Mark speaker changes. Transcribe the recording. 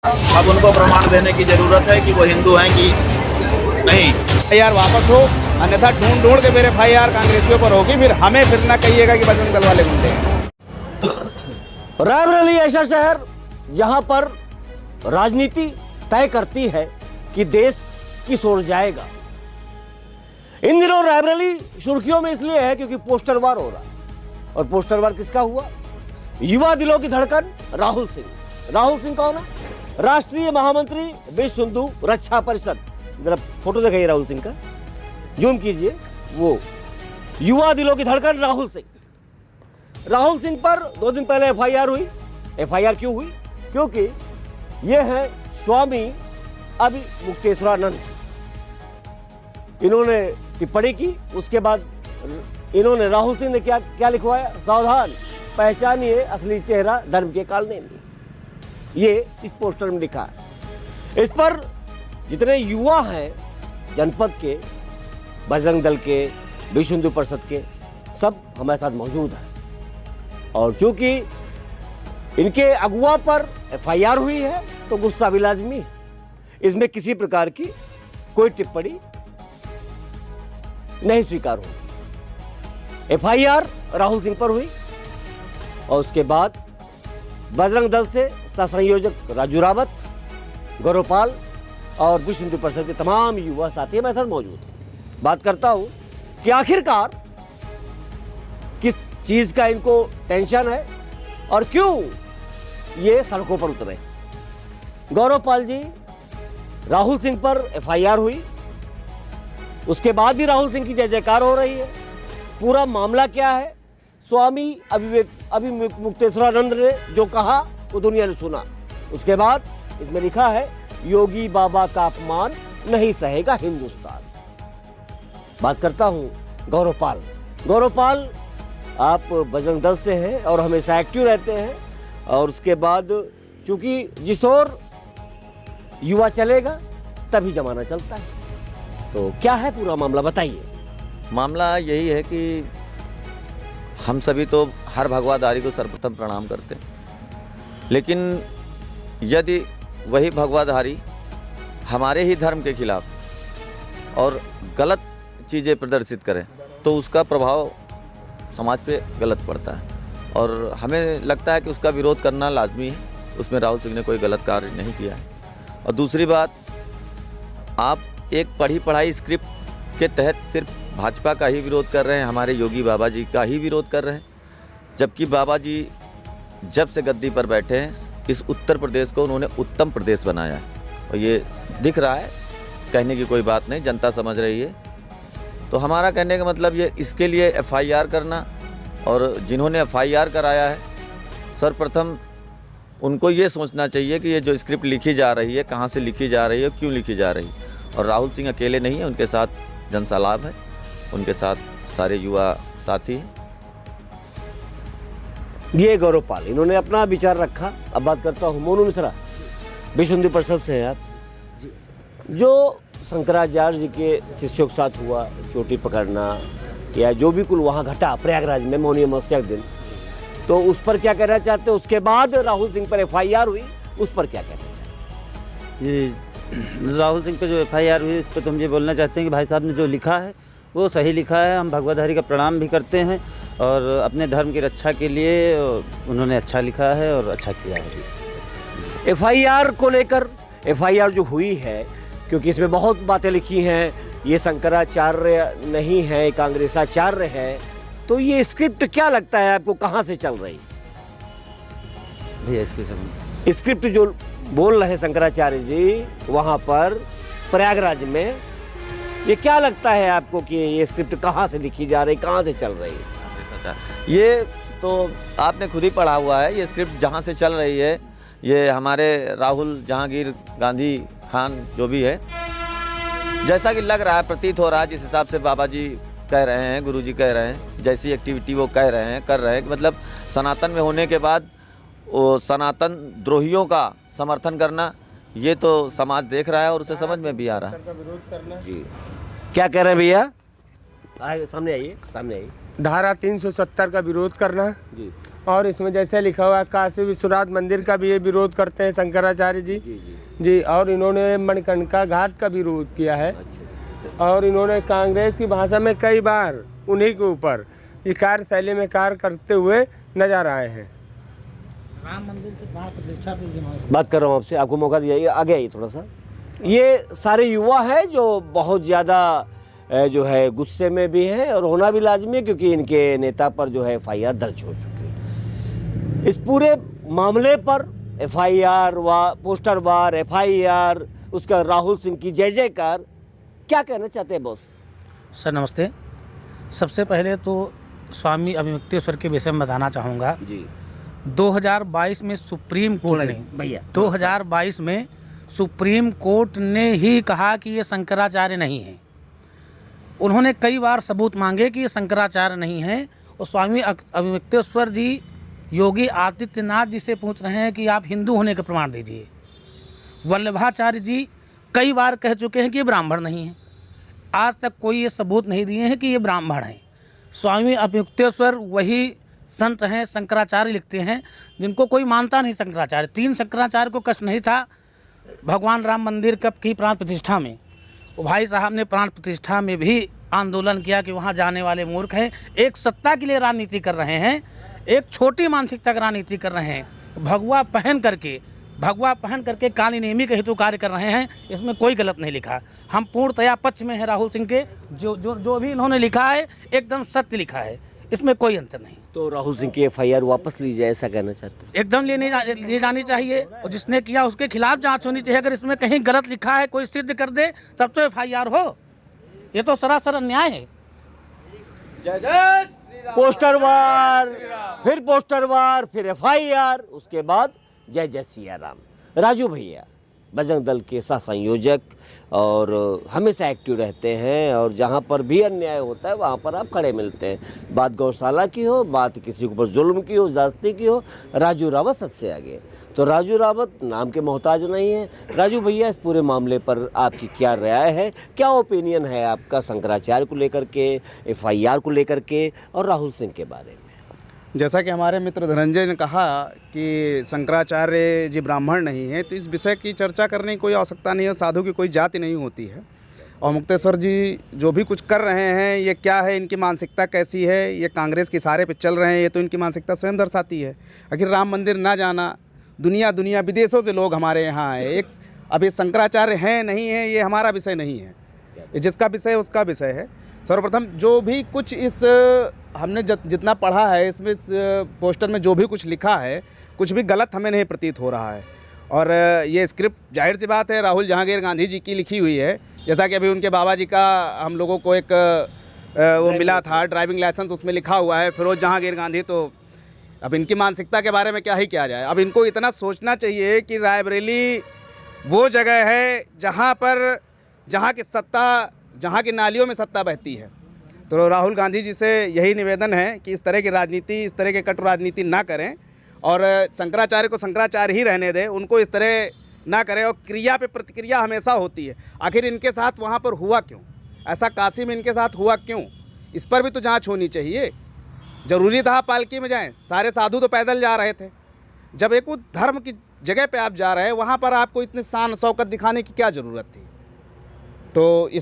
Speaker 1: अब उनको प्रमाण देने की जरूरत है कि वो हिंदू हैं कि नहीं।
Speaker 2: यार वापस हो, अन्यथा ढूंढ ढूंढ के मेरे FIR कांग्रेसियों पर होगी, फिर हमें फिर ना कहिएगा कि बजरंग दल वाले गुंडे हैं।
Speaker 3: रायबरेली ऐसा शहर जहां पर राजनीति तय करती है कि देश किस ओर जाएगा। इन दिनों रायबरेली सुर्खियों में इसलिए है क्योंकि पोस्टर वार हो रहा है। और पोस्टर वार किसका हुआ? युवा दिलों की धड़कन राहुल सिंह। राहुल सिंह कौन है? राष्ट्रीय महामंत्री विश्व हिंदू रक्षा परिषद। जरा फोटो दिखाइए राहुल सिंह का, जूम कीजिए। वो युवा दिलों की धड़कन राहुल सिंह। राहुल सिंह पर 2 दिन पहले FIR हुई। FIR क्यों हुई? क्योंकि ये है स्वामी अभिमुक्तेश्वरानंद। इन्होंने टिप्पणी की, उसके बाद इन्होंने राहुल सिंह ने क्या लिखवाया? सावधान, पहचानिए असली चेहरा धर्म के कालने में। ये इस पोस्टर में लिखा है। इस पर जितने युवा हैं जनपद के, बजरंग दल के, विश्व हिंदू परिषद के, सब हमारे साथ मौजूद हैं। और चूंकि इनके अगुआ पर FIR हुई है तो गुस्सा भी लाजमी है। इसमें किसी प्रकार की कोई टिप्पणी नहीं स्वीकार होगी। FIR राहुल सिंह पर हुई और उसके बाद बजरंग दल से सहसंयोजक राजू रावत, गौरवपाल और विश्व हिंदू परिषद के तमाम युवा साथी हमारे साथ मौजूद हैं। बात करता हूं कि आखिरकार किस चीज का इनको टेंशन है और क्यों ये सड़कों पर उतरे। गौरवपाल जी, राहुल सिंह पर FIR हुई, उसके बाद भी राहुल सिंह की जय जयकार हो रही है। पूरा मामला क्या है? स्वामी अभिमुक्तेश्वरानंद ने जो कहा वो दुनिया ने सुना। उसके बाद इसमें लिखा है, योगी बाबा का अपमान नहीं सहेगा हिंदुस्तान। बात करता हूं गौरवपाल। गौरवपाल, आप बजरंग दल से हैं और हमेशा एक्टिव रहते हैं। और उसके बाद चूंकि जिस ओर युवा चलेगा तभी जमाना चलता है, तो क्या है पूरा मामला, बताइए।
Speaker 4: मामला यही है कि हम सभी तो हर भगवाधारी को सर्वप्रथम प्रणाम करते हैं, लेकिन यदि वही भगवाधारी हमारे ही धर्म के खिलाफ और गलत चीज़ें प्रदर्शित करें तो उसका प्रभाव समाज पे गलत पड़ता है। और हमें लगता है कि उसका विरोध करना लाजमी है। उसमें राहुल सिंह ने कोई गलत कार्य नहीं किया है। और दूसरी बात, आप एक पढ़ी पढ़ाई स्क्रिप्ट के तहत सिर्फ भाजपा का ही विरोध कर रहे हैं, हमारे योगी बाबा जी का ही विरोध कर रहे हैं, जबकि बाबा जी जब से गद्दी पर बैठे हैं इस उत्तर प्रदेश को उन्होंने उत्तम प्रदेश बनाया है। और ये दिख रहा है, कहने की कोई बात नहीं, जनता समझ रही है। तो हमारा कहने का मतलब ये, इसके लिए FIR करना, और जिन्होंने FIR कराया है सर्वप्रथम उनको ये सोचना चाहिए कि ये जो स्क्रिप्ट लिखी जा रही है कहाँ से लिखी जा रही है, क्यों लिखी जा रही है। और राहुल सिंह अकेले नहीं है, उनके साथ जनसलाब है, उनके साथ सारे युवा साथी हैं।
Speaker 3: ये गौरवपाल, इन्होंने अपना विचार रखा। अब बात करता हूँ मोनू मिश्रा, विश्व हिंदू परिषद से हैं आप। जो शंकराचार्य जी के शिष्यों के साथ हुआ, चोटी पकड़ना या जो भी कुल वहाँ घटा प्रयागराज में मौनी अमावस्या के दिन, तो उस पर क्या कहना चाहते हैं? उसके बाद राहुल सिंह पर FIR हुई, उस पर क्या कहना चाहते हैं?
Speaker 5: ये राहुल सिंह पे जो FIR हुई, उस पर तो हम ये बोलना चाहते हैं कि भाई साहब ने जो लिखा है वो सही लिखा है। हम भगवाधारी का प्रणाम भी करते हैं और अपने धर्म की रक्षा के लिए उन्होंने अच्छा लिखा है और अच्छा किया है जी।
Speaker 3: FIR को लेकर FIR जो हुई है, क्योंकि इसमें बहुत बातें लिखी हैं, ये शंकराचार्य नहीं है, कांग्रेसाचार्य है, तो ये स्क्रिप्ट क्या लगता है आपको कहाँ से चल रही?
Speaker 5: भैया इसके समय
Speaker 3: स्क्रिप्ट जो बोल रहे हैं शंकराचार्य जी वहाँ पर प्रयागराज में, ये क्या लगता है आपको कि ये स्क्रिप्ट कहाँ से लिखी जा रही, कहाँ से चल रही है?
Speaker 4: ये तो आपने खुद ही पढ़ा हुआ है। ये स्क्रिप्ट जहाँ से चल रही है, ये हमारे राहुल जहांगीर गांधी खान जो भी है, जैसा कि लग रहा है, प्रतीत हो रहा है, जिस हिसाब से बाबा जी कह रहे हैं, गुरु जी कह रहे हैं, जैसी एक्टिविटी वो कह रहे हैं, कर रहे हैं, मतलब सनातन में होने के बाद वो सनातन द्रोहियों का समर्थन करना, ये तो समाज देख रहा है और उसे समझ में भी आ रहा है।
Speaker 3: जी, क्या कह रहे हैं भैया? आइए, सामने आइए, सामने आइए।
Speaker 6: धारा 370 का विरोध करना
Speaker 3: जी
Speaker 6: और इसमें जैसे लिखा हुआ है काशी विश्वनाथ मंदिर का भी ये विरोध करते हैं शंकराचार्य जी
Speaker 3: जी जी।
Speaker 6: जी। और इन्होंने मणिकर्णिका घाट का विरोध किया है और इन्होंने कांग्रेस की भाषा में कई बार उन्हीं के ऊपर ये कार्यशैली में कार्य करते हुए नजर आए हैं।
Speaker 7: राम मंदिर की प्राण प्रतिष्ठा पे
Speaker 3: बात कर रहा हूँ आपसे, आपको मौका दिया, आगे आइए थोड़ा सा। ये सारे युवा हैं जो बहुत ज़्यादा जो है गुस्से में भी हैं और होना भी लाजमी है, क्योंकि इनके नेता पर जो है FIR दर्ज हो चुकी है। इस पूरे मामले पर FIR व पोस्टर वार FIR, उसका राहुल सिंह की जय जयकार, क्या कहना चाहते हैं बॉस?
Speaker 7: सर नमस्ते। सबसे पहले तो स्वामी अभिमुक्तेश्वर के विषय में बताना चाहूँगा।
Speaker 3: जी
Speaker 7: 2022 में सुप्रीम कोर्ट ने
Speaker 3: भैया
Speaker 7: 2022 में सुप्रीम कोर्ट ने ही कहा कि ये शंकराचार्य नहीं है। उन्होंने कई बार सबूत मांगे कि ये शंकराचार्य नहीं है और स्वामी अभिमुक्तेश्वर जी योगी आदित्यनाथ जी से पूछ रहे हैं कि आप हिंदू होने का प्रमाण दीजिए। वल्लभाचार्य जी कई बार कह चुके हैं कि ये ब्राह्मण नहीं है, आज तक कोई ये सबूत नहीं दिए हैं कि ये ब्राह्मण हैं। स्वामी अभिमुक्तेश्वर वही संत हैं, शंकराचार्य लिखते हैं, जिनको कोई मानता नहीं शंकराचार्य। 3 शंकराचार्य को कष्ट नहीं था भगवान राम मंदिर की प्राण प्रतिष्ठा में। वो भाई साहब ने प्राण प्रतिष्ठा में भी आंदोलन किया कि वहाँ जाने वाले मूर्ख हैं, एक सत्ता के लिए राजनीति कर रहे हैं, एक छोटी मानसिकता की राजनीति कर रहे हैं। भगवा पहन करके काली नेमी के हेतु कार्य कर रहे हैं, इसमें कोई गलत नहीं लिखा। हम पूर्णतया पक्ष में है राहुल सिंह के, जो भी इन्होंने लिखा है एकदम सत्य लिखा है, इसमें कोई अंतर नहीं।
Speaker 3: तो राहुल सिंह की FIR वापस ली जाए, ऐसा कहना चाहते हैं?
Speaker 7: एकदम ले जानी चाहिए और जिसने किया उसके खिलाफ जांच होनी चाहिए। अगर इसमें कहीं गलत लिखा है कोई सिद्ध कर दे तब तो FIR हो। ये तो सरासर अन्याय है।
Speaker 3: पोस्टर वार, फिर FIR, उसके बाद जय जय सिया राम। राजू भैया बजरंग दल के सह संयोजक और हमेशा एक्टिव रहते हैं और जहाँ पर भी अन्याय होता है वहाँ पर आप खड़े मिलते हैं। बात गौशाला की हो, बात किसी के ऊपर जुल्म की हो, जास्ती की हो, राजू रावत सबसे आगे। तो राजू रावत नाम के मोहताज नहीं है। राजू भैया इस पूरे मामले पर आपकी क्या राय है, क्या ओपिनियन है आपका शंकराचार्य को लेकर के, FIR को लेकर के और राहुल सिंह के बारे में?
Speaker 2: जैसा कि हमारे मित्र धनंजय ने कहा कि शंकराचार्य जी ब्राह्मण नहीं है, तो इस विषय की चर्चा करने की कोई आवश्यकता नहीं है। साधु की कोई जाति नहीं होती है। और मुक्तेश्वर जी जो भी कुछ कर रहे हैं, ये क्या है, इनकी मानसिकता कैसी है, ये कांग्रेस के इशारे पे चल रहे हैं, ये तो इनकी मानसिकता स्वयं दर्शाती है। आखिर राम मंदिर ना जाना, दुनिया विदेशों से लोग हमारे यहाँ आए। एक अब ये शंकराचार्य हैं नहीं है, ये हमारा विषय नहीं है, ये जिसका विषय है उसका विषय है। सर्वप्रथम जो भी कुछ इस हमने जितना पढ़ा है, इसमें इस पोस्टर में जो भी कुछ लिखा है, कुछ भी गलत हमें नहीं प्रतीत हो रहा है। और ये स्क्रिप्ट जाहिर सी बात है राहुल जहांगीर गांधी जी की लिखी हुई है। जैसा कि अभी उनके बाबा जी का हम लोगों को एक वो मिला था ड्राइविंग लाइसेंस, उसमें लिखा हुआ है फिरोज जहांगीर गांधी। तो अब इनकी मानसिकता के बारे में क्या ही किया जाए। अब इनको इतना सोचना चाहिए कि रायबरेली वो जगह है जहाँ की नालियों में सत्ता बहती है। तो राहुल गांधी जी से यही निवेदन है कि इस तरह की राजनीति, इस तरह के कटु राजनीति ना करें और शंकराचार्य को शंकराचार्य ही रहने दें, उनको इस तरह ना करें। और क्रिया पे प्रतिक्रिया हमेशा होती है। आखिर इनके साथ वहाँ पर हुआ क्यों, ऐसा काशी में इनके साथ हुआ क्यों, इस पर भी तो जांच होनी चाहिए। ज़रूरी था पालकी में जाएं, सारे साधु तो पैदल जा रहे थे। जब एक धर्म की जगह पे आप जा रहे हैं, वहाँ पर आपको इतनी शान शौकत दिखाने की क्या ज़रूरत थी। तो इस